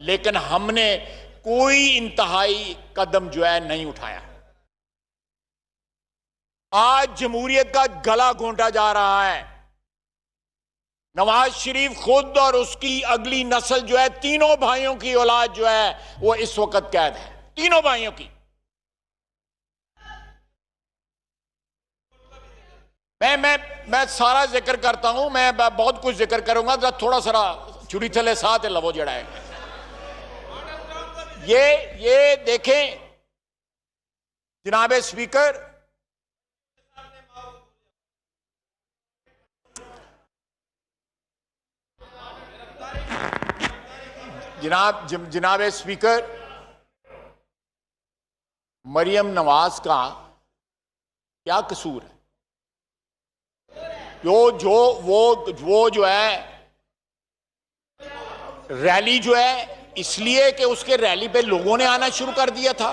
लेकिन हमने कोई इंतहाई कदम जो है नहीं उठाया। आज जमहूरियत का गला घोंटा जा रहा है। नवाज शरीफ खुद और उसकी अगली नस्ल जो है, तीनों भाइयों की औलाद जो है वो इस वक्त कैद है, तीनों भाइयों की। मैं सारा जिक्र करता हूं, मैं बहुत कुछ जिक्र करूंगा, तो थोड़ा सा चुरी थले साथ लवो जड़ा है। ये देखें जनाब स्पीकर, जनाब स्पीकर, मरियम नवाज का क्या कसूर है? वो जो है रैली जो है, इसलिए कि उसके रैली पे लोगों ने आना शुरू कर दिया था।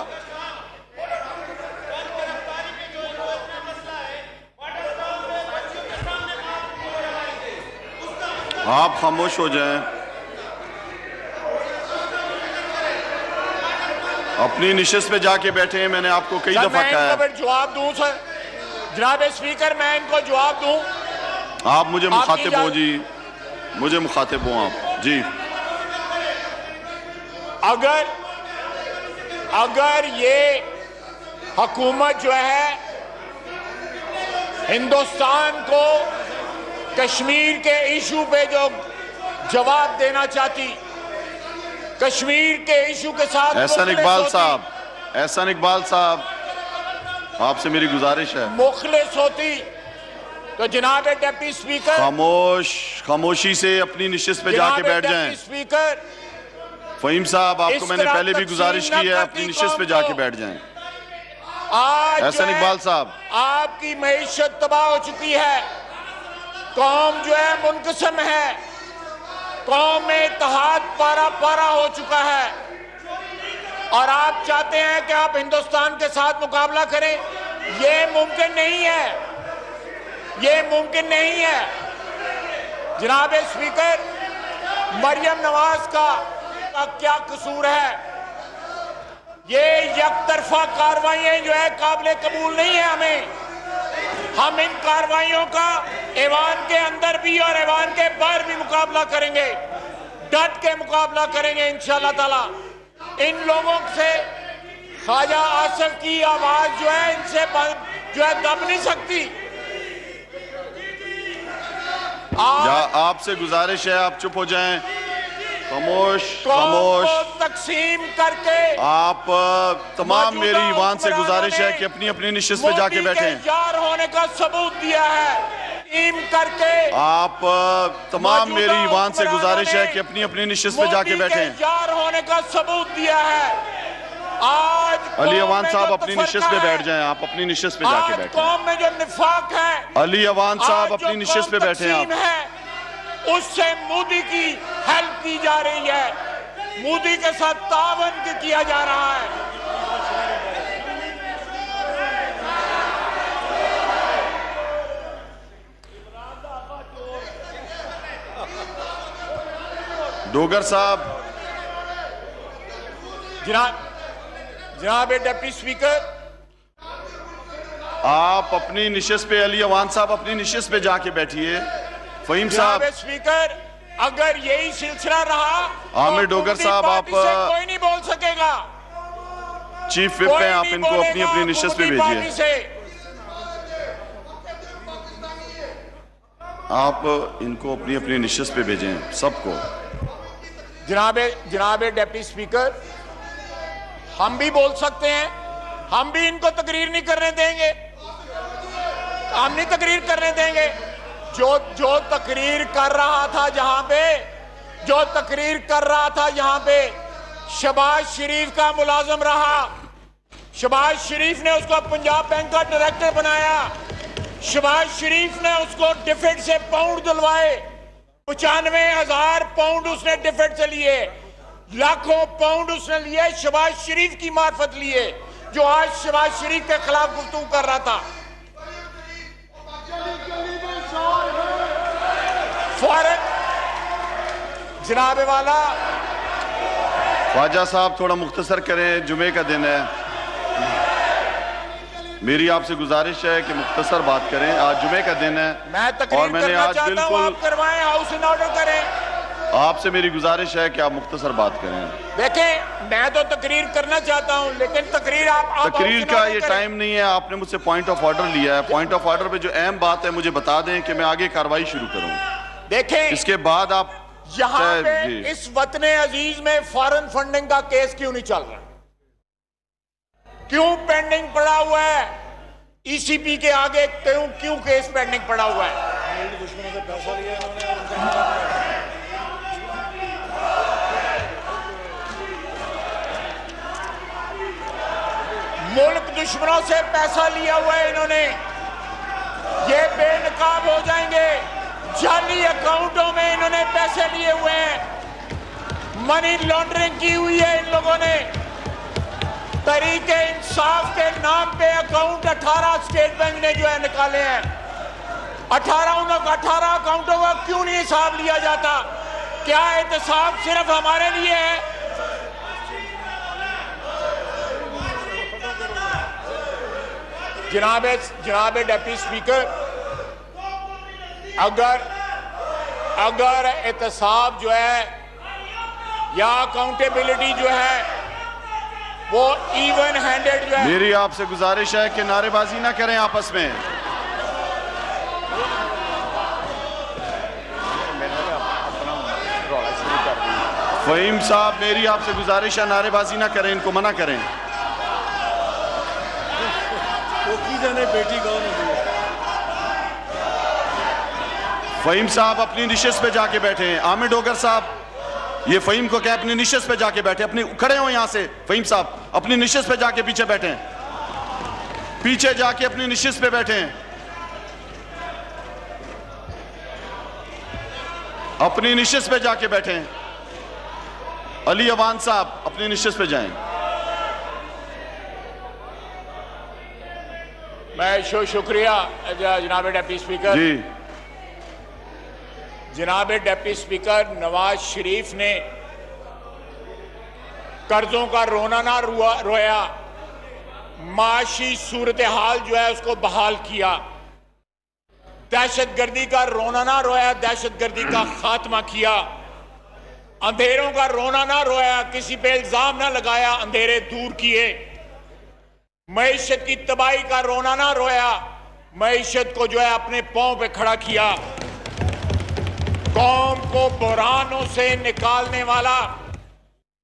आप खामोश हो जाएं, अपनी निशिस्त पे जाके बैठे हैं। मैंने आपको कई दफा कहा है। जवाब दूं सर, जनाब स्पीकर, मैं इनको जवाब दूं? आप मुझे मुखातिब हो जी, मुझे मुखातिब हो आप जी। अगर ये हुकूमत जो है हिंदुस्तान को कश्मीर के इशू पे जो जवाब देना चाहती, कश्मीर के इशू के साथ एहसान इकबाल साहब, आपसे मेरी गुजारिश है, मुखलिस होती तो जनाब डिप्टी स्पीकर खामोशी से अपनी निशिस्त पे जाके बैठ जाएं। स्पीकर फहीम साहब, आपको मैंने पहले भी गुजारिश की है, अपनी निशिस्त पे जाके बैठ जाएं। आज एहसान इकबाल साहब, आपकी मईशत तबाह हो चुकी है, कौम जो है मुनकसम है, कौम में इत्तेहाद पारा पारा हो चुका है, और आप चाहते हैं कि आप हिंदुस्तान के साथ मुकाबला करें। ये मुमकिन नहीं है, ये मुमकिन नहीं है। जनाब स्पीकर, मरियम नवाज का क्या कसूर है? ये यकतरफा कार्रवाइयां जो है काबिले कबूल नहीं है हमें। हम इन कार्रवाइयों का ऐवान के अंदर भी और ऐवान के बाहर भी मुकाबला करेंगे, डट के मुकाबला करेंगे इंशाअल्लाह ताला। इन लोगों से ख्वाजा आसिफ की आवाज जो है, इनसे जो है दब नहीं सकती। आपसे गुजारिश है, आप चुप हो जाएं, खामोश तकसीम करके। आप तमाम मेरी ईवान से गुजारिश है कि अपनी अपनी निशिस्त पे जाके बैठें। यार होने का सबूत दिया है करके। आप तमाम मेरी ईवान से गुजारिश है कि अपनी अपनी निशिस्त पे जाके बैठें। यार होने का सबूत दिया है। आज अली अवान साहब अपनी निशिस्त पे बैठ जाएं, आप अपनी निशिस्त पे जाके बैठें। कौम में जो निफाक है, अली अवान साहब अपनी निशिस्त पे बैठे आप। उससे मोदी की हेल्प की जा रही है, मोदी के साथ तावन किया जा रहा है। डोगर साहब, जनाब डिप्टी स्पीकर, आप अपनी निशिस्त पे, अली अवान साहब अपनी निशिस्त पे जाके बैठिए। फहीम साहब, स्पीकर, अगर यही सिलसिला रहा, आमिर डोगर साहब, आप कोई नहीं बोल सकेगा। चीफ विप हैं, आप इनको अपनी अपनी निशिस्त पे भेजिए। आप इनको अपनी अपनी निशिस्त पे भेजें सबको। जनाब डिप्टी स्पीकर, हम भी बोल सकते हैं, हम भी इनको तकरीर नहीं करने देंगे, हम नहीं तकरीर करने देंगे। जो तकरीर कर रहा था जहां पे, जो तकरीर कर रहा था यहां पे शहबाज शरीफ का मुलाजिम रहा। शहबाज शरीफ ने उसको पंजाब बैंक का डायरेक्टर बनाया। शहबाज शरीफ ने उसको डिफेड से पाउंड दिलवाए। 95,000 पाउंड उसने डिफेड से लिए, लाखों पाउंड उसने लिए, शहबाज शरीफ की मार्फत लिए, जो आज शहबाज शरीफ के खिलाफ गुफ्तगू कर रहा था। जनाब वाला ख्वाजा साहब थोड़ा मुख्तसर करें, जुमे का दिन है। मेरी आपसे गुजारिश है कि मुख्तसर बात करें, आज जुमे का दिन है। मैं तकरीर और मैंने करना आज चाहता हूं, आप करवाएं, हाउस इन ऑर्डर करें। आपसे मेरी गुजारिश है कि आप मुख्तसर बात करें। देखें, मैं तो तकरीर करना चाहता हूं, लेकिन तकरीर आप तकरीर का ये टाइम नहीं है। आपने मुझसे पॉइंट ऑफ ऑर्डर लिया है। पॉइंट ऑफ ऑर्डर पे जो अहम बात है मुझे बता दें कि मैं आगे कार्रवाई शुरू करूं। देखें, इसके बाद आप यहाँ पे इस वतने अजीज में फॉरेन फंडिंग का केस क्यों नहीं चल रहा? क्यों पेंडिंग पड़ा हुआ है? ईसीपी के आगे क्यों केस पेंडिंग पड़ा हुआ है? दुश्मनों से पैसा लिया इन्होंने। मुल्क दुश्मनों से पैसा लिया हुआ है इन्होंने। ये बेनकाब हो जाएंगे। जाली अकाउंटों में इन्होंने पैसे लिए हुए हैं। मनी लॉन्ड्रिंग की हुई है इन लोगों ने। तरीके इंसाफ के नाम पे अकाउंट 18 स्टेट बैंक ने जो है निकाले हैं। 18 अकाउंटों का क्यों नहीं हिसाब लिया जाता? क्या एहतसाब सिर्फ हमारे लिए है? जनाब डिप्टी स्पीकर, अगर एहतसाब जो है या अकाउंटेबिलिटी जो है वो इवन हैंडेड जो है। मेरी आपसे गुजारिश है कि नारेबाजी ना करें आपस में। फहीम साहब, मेरी आपसे गुजारिश है नारेबाजी ना करें, इनको मना करें। जाने बेटी कौन होती है? फहीम साहब अपनी निशिस्त पे जाके बैठे हैं। आमिर डोगर साहब, ये फहीम को क्या अपनी निशिस्त पे जाके बैठे, अपनी खड़े हो यहां से। फहीम साहब अपनी निशिस्त पे जाके पीछे बैठे हैं, पीछे जाके अपनी निशिस्त पे बैठे हैं। अपनी निशिस्त पे जाके बैठे हैं। अली अवान साहब अपनी निशिस्त पे जाएं। मैं शुक्रिया जनाब डिप्टी स्पीकर जी। जनाब डिप्टी स्पीकर, नवाज शरीफ ने कर्जों का रोना ना रोया, माशी सूरत हाल जो है उसको बहाल किया। दहशतगर्दी का रोना ना रोया, दहशतगर्दी का खात्मा किया। अंधेरों का रोना ना रोया, किसी पे इल्जाम ना लगाया, अंधेरे दूर किए। मईशत की तबाही का रोना ना रोया, मईशत को जो है अपने पांव पे खड़ा किया। कौम को बुरानों से निकालने वाला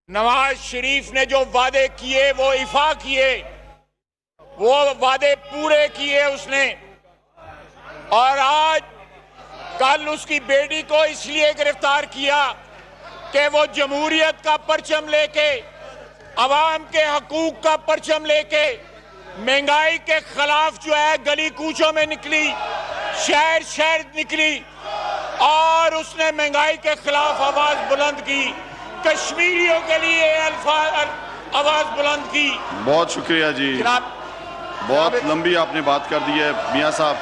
नवाज शरीफ ने जो वादे किए वो इफा किए, वो वादे पूरे किए उसने। और आज कल उसकी बेटी को इसलिए गिरफ्तार किया कि वो जमहूरियत का परचम लेके, अवाम के हकूक का परचम लेके महंगाई के खिलाफ जो है गली कूचों में निकली, शहर शहर निकली और उसने महंगाई के खिलाफ आवाज बुलंद की, कश्मीरियों के लिए आवाज बुलंद की। बहुत शुक्रिया जी, जनाब बहुत लंबी आपने बात कर दी है मियां साहब।